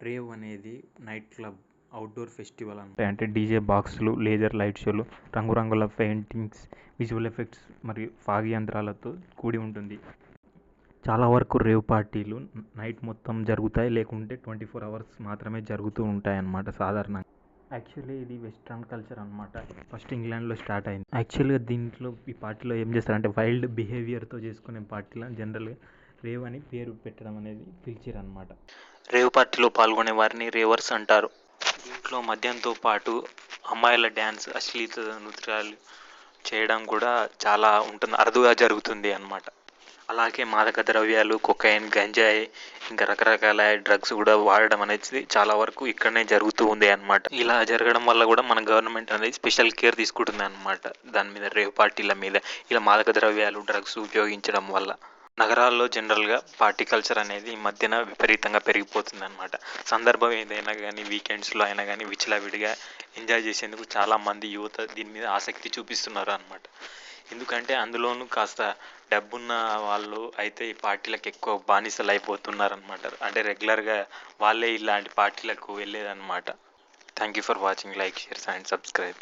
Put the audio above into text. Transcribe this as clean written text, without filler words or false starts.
Rave అనేది night club, outdoor festival అంటే DJ బాక్సులు, లేజర్ లైట్ షోలు, రంగురంగుల పెయింటింగ్స్, విజువల్ ఎఫెక్ట్స్ మరియు ఫాగ్ యంత్రాలతో కూడి ఉంటుంది. చాలా వరకు రేవ్ పార్టీలు నైట్ మొత్తం జరుగుతాయి, లేకుంటే 24 అవర్స్ మాత్రమే జరుగుతూ ఉంటాయి అన్నమాట సాధారణంగా. యాక్చువల్లీ ఇది వెస్ట్రన్ కల్చర్ అనమాట. ఫస్ట్ ఇంగ్లాండ్లో స్టార్ట్ అయింది. యాక్చువల్గా దీంట్లో ఈ పార్టీలో ఏం చేస్తారంటే వైల్డ్ బిహేవియర్తో చేసుకునే పార్టీలో జనరల్గా రేవ్ అని పేరు పెట్టడం అనేది పిలిచారు అనమాట. రేవ్ పార్టీలో పాల్గొనే వారిని రేవర్స్ అంటారు. దీంట్లో మద్యంతో పాటు అమ్మాయిల డ్యాన్స్, అశ్లీల నృత్యాలు చేయడం కూడా చాలా ఉంటుంది, అరుదుగా జరుగుతుంది అన్నమాట. అలాగే మాదక ద్రవ్యాలు, కొకైన్, గంజాయి, ఇంకా రకరకాల డ్రగ్స్ కూడా వాడడం అనేది చాలా వరకు ఇక్కడనే జరుగుతూ ఉంది అన్నమాట. ఇలా జరగడం వల్ల కూడా మన గవర్నమెంట్ అనేది స్పెషల్ కేర్ తీసుకుంటుంది అన్నమాట దాని మీద, రేవ్ పార్టీల మీద. ఇలా మాదక ద్రవ్యాలు, డ్రగ్స్ ఉపయోగించడం వల్ల నగరాల్లో జనరల్గా పార్టీ కల్చర్ అనేది ఈ మధ్యన విపరీతంగా పెరిగిపోతుంది అనమాట. సందర్భం ఏదైనా కానీ, వీకెండ్స్లో అయినా కానీ విచ్చలవిడిగా ఎంజాయ్ చేసేందుకు చాలామంది యువత దీని మీద ఆసక్తి చూపిస్తున్నారు అనమాట. ఎందుకంటే అందులోనూ కాస్త డబ్బున్న వాళ్ళు అయితే ఈ పార్టీలకు ఎక్కువ బానిసలు అయిపోతున్నారనమాట. అంటే రెగ్యులర్గా వాళ్ళే ఇలాంటి పార్టీలకు వెళ్ళేదన్నమాట. Thank you for watching. Like, share and subscribe.